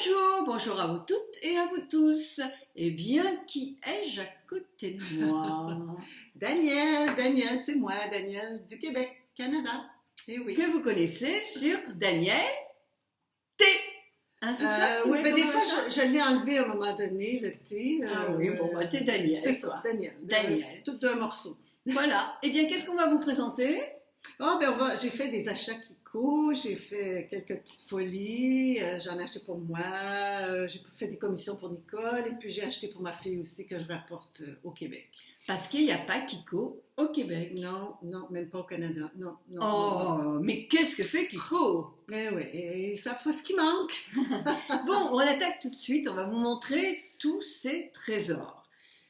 Bonjour, bonjour à vous toutes et à vous tous. Eh bien, qui ai-je à côté de moi? Daniel, c'est moi, Daniel du Québec, Canada. Eh oui. Que vous connaissez sur Daniel T. Hein, c'est ça? Oui, des fois, je l'ai enlevé à un moment donné, le T. Ah oui, bon, bah, t'es Daniel. C'est ça, Daniel. Daniel. Tout d'un morceau. Voilà. Eh bien, qu'est-ce qu'on va vous présenter? J'ai fait des achats Kiko, j'ai fait quelques petites folies, j'en ai acheté pour moi, j'ai fait des commissions pour Nicole, et puis j'ai acheté pour ma fille aussi que je rapporte au Québec. Parce qu'il n'y a pas Kiko au Québec. Non, même pas au Canada. Non. Oh, mais qu'est-ce que fait Kiko? Eh oui, et ça fait ce qui manque. Bon, on attaque tout de suite, on va vous montrer tous ces trésors.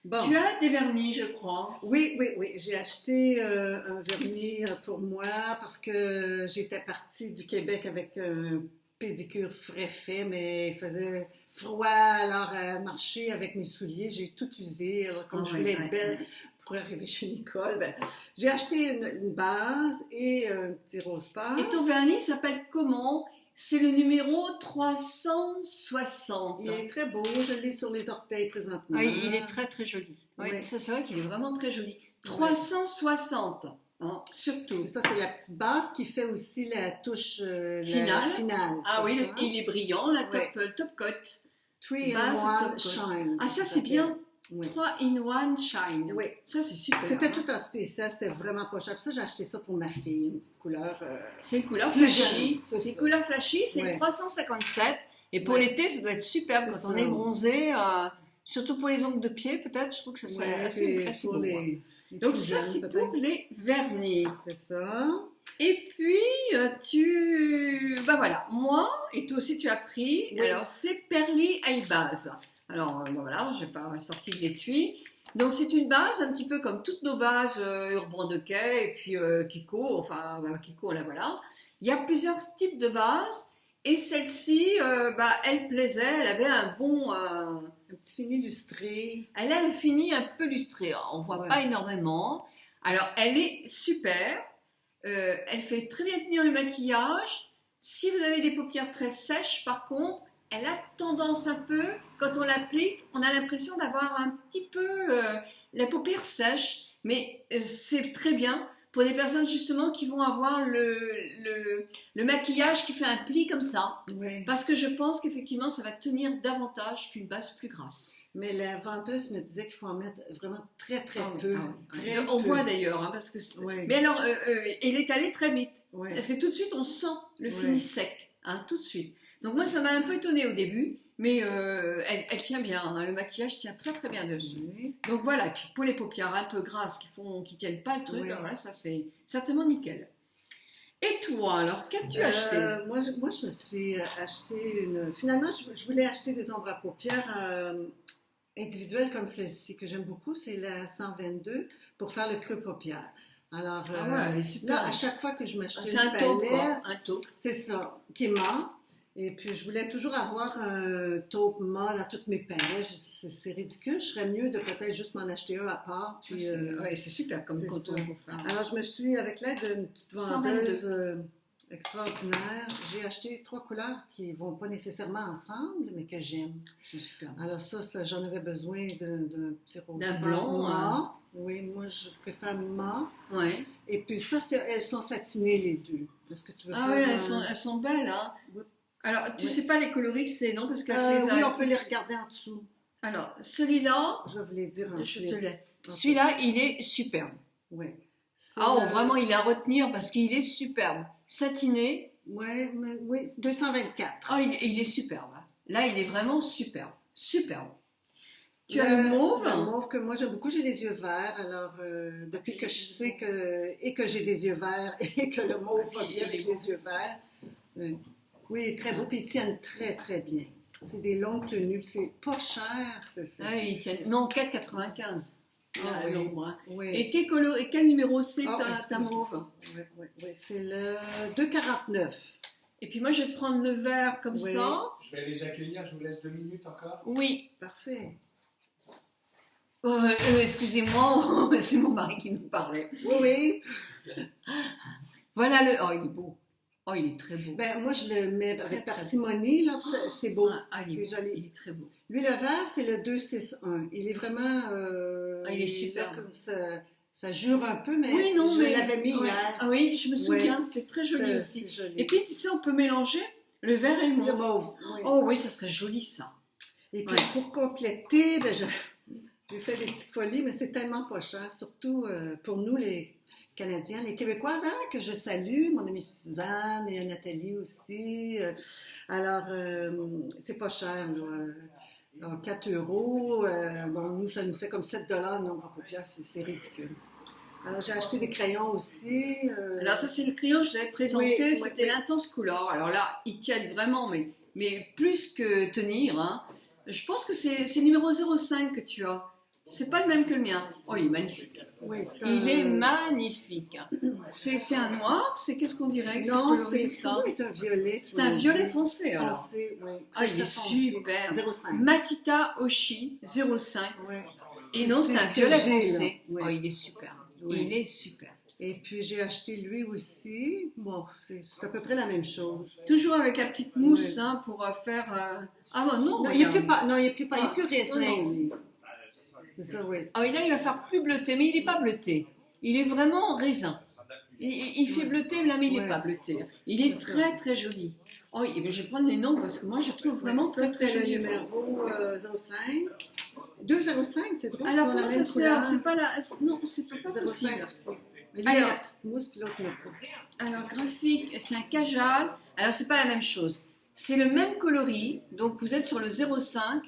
Bon. Tu as des vernis, je crois. Oui. J'ai acheté un vernis pour moi parce que j'étais partie du Québec avec un pédicure frais fait, mais il faisait froid, alors à marcher avec mes souliers, j'ai tout usé. Alors, comme je voulais être belle pour arriver chez Nicole, j'ai acheté une base et un petit rose pâle. Et ton vernis s'appelle comment? C'est le numéro 360. Il est très beau, je l'ai sur les orteils présentement. Ah, il est très très joli. Oui. Ça, c'est vrai qu'il est vraiment très joli. 360, hein, surtout. Et ça, c'est la petite base qui fait aussi la touche finale. Ah oui, il est brillant, la top coat. 3-in-1 Shine. Ah, ça, c'est bien. 3-in-1 Shine. Oui. Ça, c'est super. C'était tout un spécial, c'était vraiment pas cher. Ça, j'ai acheté ça pour ma fille, une petite couleur. C'est une couleur flashy. C'est une couleur flashy, c'est 357. Et pour l'été, ça doit être superbe quand on est bronzé. Surtout pour les ongles de pied, peut-être. Je trouve que ça serait assez beau. Les donc, ça, c'est pour les vernis. C'est ça. Et puis, voilà, moi, et toi aussi, tu as pris. Oui. Alors, c'est Perly Eye Base. Alors, voilà, je n'ai pas sorti de l'étui. Donc, c'est une base, un petit peu comme toutes nos bases Urban Decay et puis Kiko. Enfin, Kiko, là, voilà. Il y a plusieurs types de bases. Et celle-ci, elle plaisait. Elle avait un bon... un petit fini lustré. Elle a un fini un peu lustré. On ne voit pas énormément. Alors, elle est super. Elle fait très bien tenir le maquillage. Si vous avez des paupières très sèches, par contre, elle a tendance un peu, quand on l'applique, on a l'impression d'avoir un petit peu la paupière sèche. Mais c'est très bien pour des personnes justement qui vont avoir le maquillage qui fait un pli comme ça. Oui. Parce que je pense qu'effectivement, ça va tenir davantage qu'une base plus grasse. Mais la vendeuse me disait qu'il faut en mettre vraiment très peu. On voit d'ailleurs, hein, parce que. Mais alors, elle est allée très vite. Oui. Parce que tout de suite, on sent le fini sec, hein, tout de suite. Donc moi, ça m'a un peu étonnée au début, mais elle tient bien. Hein, le maquillage tient très très bien dessus. Oui. Donc voilà. Et puis pour les paupières un peu grasses qui tiennent pas le truc, voilà, ça c'est certainement nickel. Et toi, alors, qu'as-tu acheté? Moi, je me suis acheté une... Finalement, je voulais acheter des ombres à paupières individuelles comme celle-ci, que j'aime beaucoup. C'est la 122 pour faire le creux paupière. Alors, elle est super. Là, à chaque fois que je m'achète une palette... C'est un taupe. C'est ça, qui est mat. Et puis, je voulais toujours avoir un taupe mat dans toutes mes palettes. C'est ridicule. Je serais mieux de peut-être juste m'en acheter un à part. Puis, c'est super comme coton pour faire. Alors, je me suis, avec l'aide d'une petite vendeuse extraordinaire, j'ai acheté 3 couleurs qui ne vont pas nécessairement ensemble, mais que j'aime. C'est super. Alors, ça j'en avais besoin d'un petit rose. D'un blanc. Hein? Oui, moi, je préfère mat. Ouais. Et puis, ça, elles sont satinées les deux. Est-ce que tu veux faire oui, elles sont belles, hein. Alors, tu sais pas les coloris que c'est, non? Parce que oui, on peut les regarder en dessous. Alors, celui-là... Je vais vous les dire ensuite. Celui-là, il est superbe. Oui. Vraiment, il est à retenir parce qu'il est superbe. Satiné. Oui, 224. Il est superbe. Là, il est vraiment superbe. Superbe. Tu as le mauve? Le mauve que moi j'aime beaucoup, j'ai les yeux verts. Alors, depuis que je sais que j'ai des yeux verts et que le mauve va bien avec les yeux verts... Oui, très beau, puis ils tiennent très, très bien. C'est des longues tenues, c'est pas cher. Ils tiennent. Non, 4,95. L'ombre. Hein. Oui. Et quel numéro c'est ta mauve? Oui, c'est le 2,49. Et puis moi, je vais te prendre le vert comme ça. Je vais les accueillir, je vous laisse 2 minutes encore. Oui. Parfait. Excusez-moi, c'est mon mari qui nous parlait. Oui. Voilà le... Oh, il est beau. Oh, il est très beau. Ben, moi, je le mets Très, avec très parcimonie, là, c'est beau. Il C'est joli. est très beau. Lui, le vert, c'est le 261. Il est vraiment... Il est là super. comme ça jure un peu, mais Oui, non, je mais l'avais mis hier. Ah oui, je me souviens, c'était très joli aussi. C'est joli. Et puis, tu sais, on peut mélanger le vert et le Le mauve. mauve, oui. Oh oui, ça serait joli, ça. Et puis, Ouais. pour compléter, ben, j'ai fait des petites folies, mais c'est tellement pas cher, surtout pour nous, les Canadiens, les Québécoises, hein, que je salue, mon amie Suzanne et Nathalie aussi. Alors, c'est pas cher, là. Alors, 4 euros, bon, nous, ça nous fait comme 7 $ le nombre de paupières, c'est ridicule. Alors, j'ai acheté des crayons aussi. Alors ça, c'est le crayon que je vous avais présenté, Oui, c'était oui. l'Intense Color. Alors là, ils tiennent vraiment, mais plus que tenir. Hein. Je pense que c'est numéro 05 que tu as. C'est pas le même que le mien. Oh, il est magnifique. Oui, Il est magnifique. C'est un noir, c'est qu'est-ce qu'on dirait que Non, coloré, c'est ça un violet. C'est un violet foncé, alors. Foncé, oui. Ah, il est super. 0,5. Matita Oshi 05. Ouais. Et non, c'est un ce que violet j'ai, foncé. là. Ouais. Oh, il est super. Oui. Il est super. Et puis j'ai acheté lui aussi. Bon, c'est à peu près la même chose. Toujours avec la petite mousse Oui. hein, pour faire. Ah bon, non, Non, il regarde. n'est plus pas. Non, il n'est plus pas. Ah, Il est plus raisin, non, non. lui. C'est ça, oui. Ah oui, là, il va faire plus bleuté, mais il n'est pas bleuté. Il est vraiment raisin. Il fait bleuter, là, mais il n'est Ouais. pas bleuté. Il est C'est très, très joli. Oh, et bien, je vais prendre les noms parce que moi, je trouve vraiment ça, très, très c'était joli le aussi. numéro 05. 205, c'est drôle. Alors, ils ont comment la ça même se fait? Alors, couleur. c'est pas la. Non, c'est pas 05 possible. aussi. Mais lui, il a Alors- la petite mousse, puis l'autre n'a pas. Alors, graphique, c'est un Kajal. Alors, c'est pas la même chose. C'est le même coloris. Donc, vous êtes sur le 05.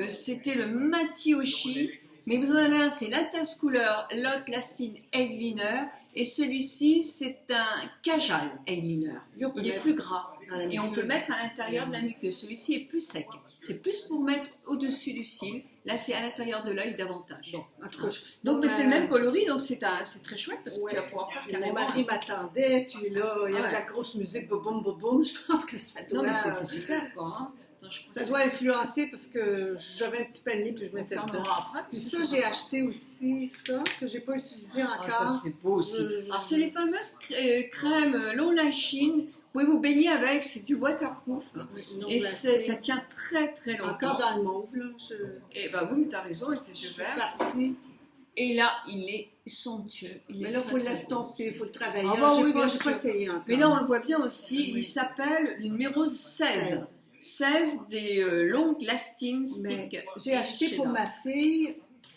C'était le Matioshi. Mais vous en avez un, c'est l'Intense Couleur, l'autre, Lasting Eyeliner. Et celui-ci, c'est un Kajal Eyeliner. Lui, on peut Il est mettre plus gras. dans la Et on peut muqueuse. le mettre à l'intérieur de la muqueuse. Celui-ci est plus sec. C'est plus pour mettre au-dessus du cil. Là, c'est à l'intérieur de l'œil davantage. Bon, en tout cas, Donc, mais c'est le même coloris, donc c'est très chouette parce que Ouais. tu vas pouvoir faire Puis carrément. mon mari m'attendait, puis là, il y avait Ouais. de la grosse musique, boum, boum, boum, boum. Je pense que ça doit, Non, mais c'est super, quoi. Hein. Attends, je ça doit influencer parce que j'avais un petit panier, puis je mettais on dedans. aura après. Puis ça, j'ai acheté aussi ça, que j'ai pas utilisé Ah, encore. ça, c'est beau aussi. Mm. Alors, c'est les fameuses crèmes long lashing. Vous pouvez vous baigner avec, c'est du waterproof. Non Et glacé. ça tient très, très longtemps. Encore dans le mauve, là. Et bah oui, mais t'as raison, avec tes Je yeux suis verts. partie. Et là, il est somptueux. Mais là, il faut l'estomper, il faut le travailler. Ah bah J'ai oui, pas, bien j'ai pas sûr. essayé encore. Mais là, on le voit bien aussi, Oui. il s'appelle le numéro 16. 16 des long lasting Mais stick. j'ai acheté pour Cheddar. ma fille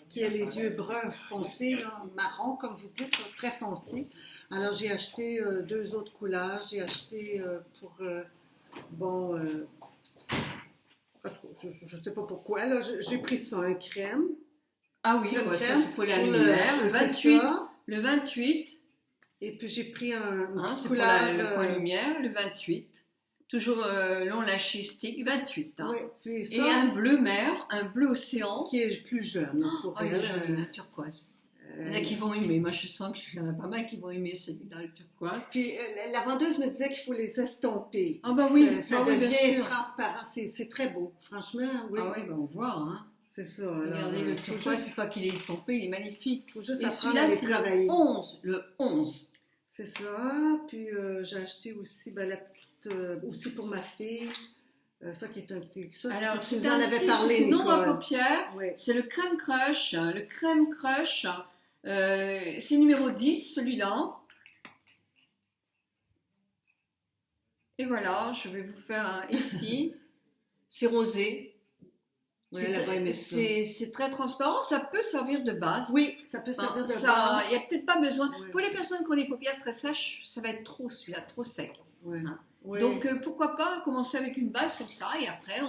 qui a les yeux bruns foncés, là, marron, comme vous dites, là, très foncés. Alors, j'ai acheté 2 autres couleurs. J'ai acheté pour, je ne sais pas pourquoi, là, j'ai pris ça, un crème. Ah oui, Crème, ouais, ça crème, c'est pour la pour lumière. Le c'est 28, ça. le 28 Et puis, j'ai pris une hein, petite c'est pour couleur. le point lumière. Le 28, toujours long lâché stick, 28. Hein. Oui, puis ça, Et un bleu mer, un bleu océan. qui est plus jeune. Pour Oh, il elle, est joli, un turquoise. Il y en a qui vont aimer. Moi, je sens qu'il y en a pas mal qui vont aimer celui-là, le turquoise. Puis la vendeuse me disait qu'il faut les estomper. Ah bah oui, Ça bah oui, bien devient sûr. transparent. C'est très beau. Franchement, oui. Ah oui, bah on voit. Hein. C'est ça. Alors, Regardez le faut turquoise, juste- une fois qu'il est estampé, il est magnifique. faut juste Et apprendre à celui-là, les c'est travailler. le 11. Le 11. C'est ça. Puis j'ai acheté aussi la petite, aussi pour ma fille. Ça qui est un petit. Ça, Alors, tu c'est nous en un avais petit, parlé, c'est une ombre à Nicole. paupières. Oui. C'est le crème crush. Le crème crush, c'est numéro 10, celui-là. Et voilà, je vais vous faire un ici. C'est rosé. Oui, C'est elle va très- aimer ça. c'est très transparent. Ça peut servir de base. Oui, ça peut Hein, servir de ça, base. il n'y a peut-être pas besoin. Ouais. Pour les personnes qui ont des paupières très sèches, ça va être trop celui-là, trop sec. Ouais. Hein. Ouais. Donc pourquoi pas commencer avec une base comme ça et après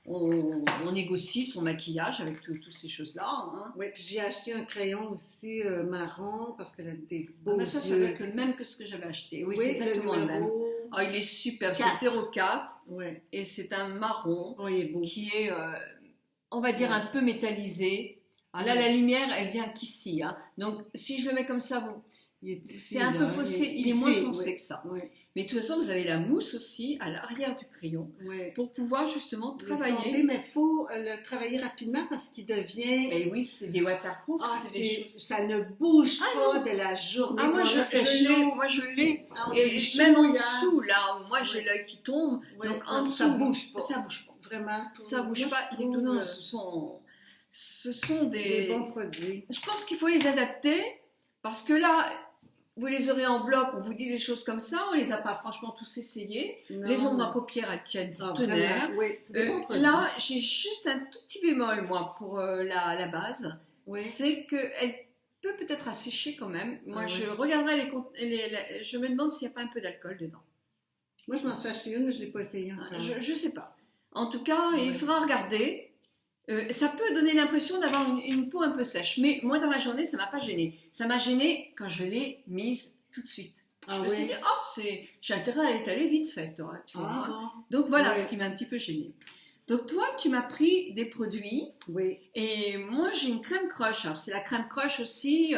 on négocie son maquillage avec toutes ces choses-là. Hein. Oui, puis j'ai acheté un crayon aussi marron parce qu'elle a des Ah, beaux ben ça yeux. doit être le même que ce que j'avais acheté. Oui, c'est Oui, exactement le même. numéro. Ah, il est superbe, c'est 4. le 04 Ouais. et c'est un marron Oh, il est beau. qui est, on va dire, Ouais. un peu métallisé. Alors là, Ouais. la lumière, elle vient qu'ici. Hein. Donc si je le mets comme ça, Il est ici, c'est un peu là. foncé, il est ici, moins foncé oui. que ça. Oui. Mais de toute façon, vous avez la mousse aussi à l'arrière du crayon Oui. pour pouvoir justement Laisse travailler. tomber, mais il faut le travailler rapidement parce qu'il devient... Et oui, c'est des waterproof, Ah, c'est des choses. ça ne bouge Ah, pas non. de la journée. Ah, moi Quand je, il fait je l'ai, chaud, moi je l'ai. ah, on Et est chaud, même en il y a- dessous, là où moi j'ai Ouais. l'œil qui tombe, Ouais, donc non, en dessous, ça bouge pas. ça bouge pas. Vraiment. Ça bouge Moi, pas je du tout. trouve, Non, ce sont des des. bons produits. Je pense qu'il faut les adapter parce que là, vous les aurez en bloc, on vous dit des choses comme ça, on les a pas franchement tous essayés. Non. Les ombres à paupières, elles tiennent du Ah, tonnerre. vraiment, oui, c'est des bons produits. Là, j'ai juste un tout petit bémol, moi, pour la base. Oui. C'est qu'elle peut peut-être assécher quand même. Moi, Ah, je ouais. regarderai je me demande s'il n'y a pas un peu d'alcool dedans. Moi, je m'en suis acheté une, mais je ne l'ai pas essayée encore. Je sais pas. En tout cas, il Ouais. faudra regarder. Ça peut donner l'impression d'avoir une peau un peu sèche, mais moi dans la journée, ça m'a pas gêné. Ça m'a gêné quand je l'ai mise tout de suite. Ah, Je me suis oui. dit, oh, j'ai intérêt à l'étaler vite fait, toi, tu vois. Ah, bon. Donc voilà Ouais. ce qui m'a un petit peu gênée. Donc toi, tu m'as pris des produits Oui. et moi j'ai une crème crush. Alors c'est la crème crush aussi,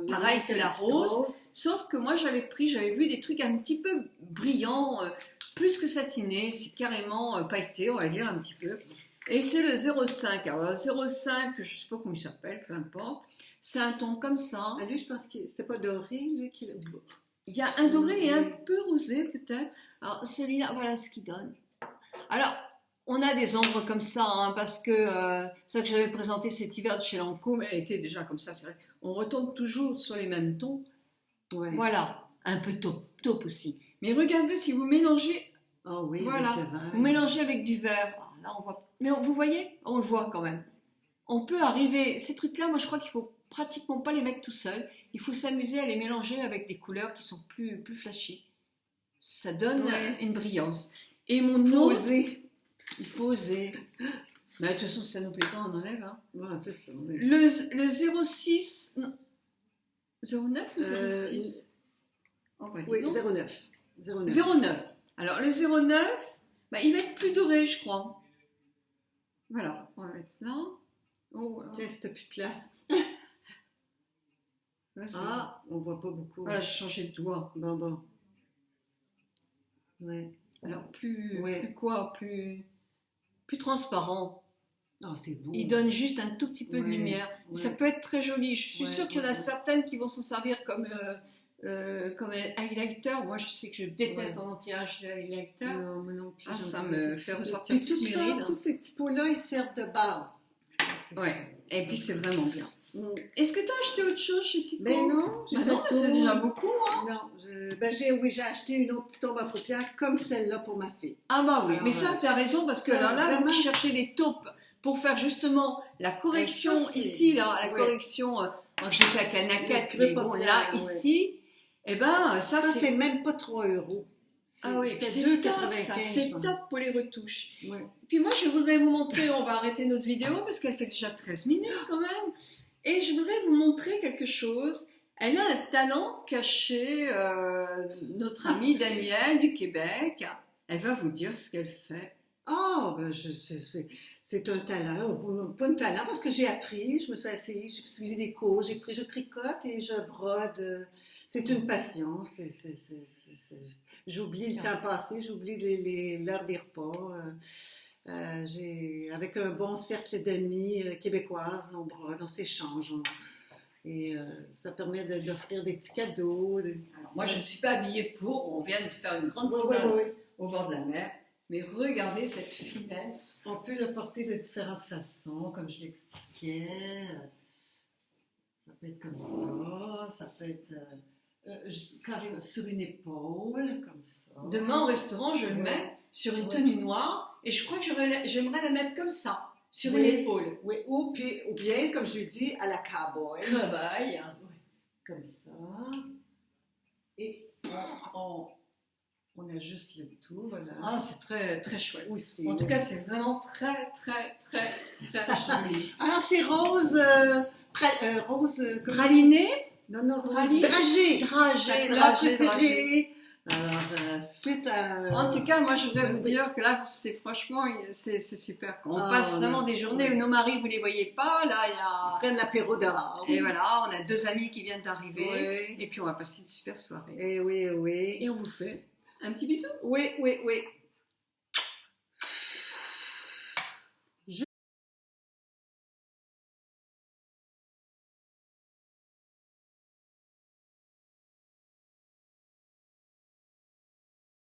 pareil que la rose. Sauf que moi j'avais vu des trucs un petit peu brillants, plus que satinés, c'est carrément pailleté, on va dire un petit peu. Et c'est le 05. Alors le 05, je ne sais pas comment il s'appelle, peu importe. C'est un ton comme ça. Ah, lui, je pense que c'était pas doré, lui, qui le... Il y a un doré et un Oui. peu rosé peut-être. Alors celui-là, voilà ce qu'il donne. Alors, on a des ombres comme ça, hein, parce que ça que j'avais présenté cet hiver de chez Lancôme, elle était déjà comme ça, c'est vrai. On retombe toujours sur les mêmes tons. Ouais. Voilà, un peu taupe aussi. Mais regardez si vous mélangez, Ah oui, voilà, avec le vert. vous mélangez avec du vert. Ah, là, on voit. Mais vous voyez, on le voit quand même. On peut arriver, ces trucs-là, moi je crois qu'il faut pratiquement pas les mettre tout seul. Il faut s'amuser à les mélanger avec des couleurs qui sont plus flashy. Ça donne Ouais. une brillance. Et mon Faut autre, oser. il faut oser. Mais de toute façon, si ça nous plaît pas, on enlève. Hein. Ouais, c'est ça. Oui. Le 06, non, 09 ou 06 Oh, bah, dis Oui, donc. 09. 09. 09. Alors le 09, bah, il va être plus doré, je crois. Voilà, on va mettre là. Oh, alors, Tiens, si t'as plus de place. là, c'est- Ah, on voit pas beaucoup. Voilà, j'ai changé de doigt. Bon. Ouais. Alors plus, Ouais. plus quoi, plus transparent. Ah, c'est beau. Il donne juste un tout petit peu de Ouais, lumière. ouais. Ça peut être très joli. Je suis Ouais, sûre qu'il y en a ouais. certaines qui vont s'en servir comme un highlighter. Moi, je sais que je déteste Ouais. en anti-highlighter. Non, moi non plus. Ah, j'aime ça pas me fait ressortir Puis toutes tout mes ça, rides. tous ces petits pots-là, ils servent de base. C'est Ouais, et puis c'est vraiment bien. ça. Mm. Est-ce que tu as acheté autre chose chez Kiko? Ben non, j'ai Bah fait non, le c'est tour. déjà beaucoup. Hein. Non, j'ai acheté une autre petite ombre à paupières comme celle-là pour ma fille. Ah bah oui, Alors, mais ça, tu as raison, parce que ça, là, vraiment, vous cherchez des taupes pour faire justement la correction ça, c'est- ici, là, la ouais. correction, moi, je l'ai fait avec la naquette, Le mais bon, paupières, là, ouais. ici, eh ben, ça, Ça, c'est... c'est même pas 3 euros. Ah oui, puis c'est c'est top, 2,95, ça, je c'est pense. top pour les retouches. Ouais. Puis moi, je voudrais vous montrer, on va arrêter notre vidéo, parce qu'elle fait déjà 13 minutes quand même, et je voudrais vous montrer quelque chose. Elle a un talent caché, notre amie Danielle du Québec. Elle va vous dire ce qu'elle fait. Ah, ben, c'est un talent, pas un talent, parce que j'ai appris, je me suis assise, j'ai suivi des cours, je tricote et je brode. C'est une passion. J'oublie le temps passé, j'oublie l'heure des repas. Avec un bon cercle d'amis québécoises, on brode, on s'échange. Et ça permet d'offrir des petits cadeaux. Alors, moi, je ne suis pas habillée pour, on vient de se faire une grande Oui, promenade oui. au bord de la mer, mais regardez cette finesse. On peut le porter de différentes façons, comme je l'expliquais. Ça peut être comme ça peut être carrément sur une épaule, comme ça. Demain, au restaurant, je vais le Ouais. mettre sur une Ouais. tenue noire, et je crois que j'aimerais la mettre comme ça, sur Oui. une épaule. Oui, ou bien, comme je lui dis, à la cowboy. Travail. Comme ça. Et on ajuste le tout, voilà. Ah, c'est très, très chouette. Aussi, En tout oui. cas, c'est vraiment très, très, très, très joli. Alors, c'est rose, rose... comment- Praliné, Non, rose praline, dragée. Sa dragé, couleur dragé, dragé. préférée. Alors, suite à... En tout cas, moi, je voudrais vous Oui. dire que là, c'est franchement, c'est super. On Ah, passe on vraiment a- des journées oui. où nos maris, vous les voyez pas. Là, il y a... Prennent l'apéro dehors. Et voilà, on a 2 amis qui viennent d'arriver. Oui. Et puis, on va passer une super soirée. Et oui, oui. Et on vous fait Un petit bisou. Oui, oui, oui.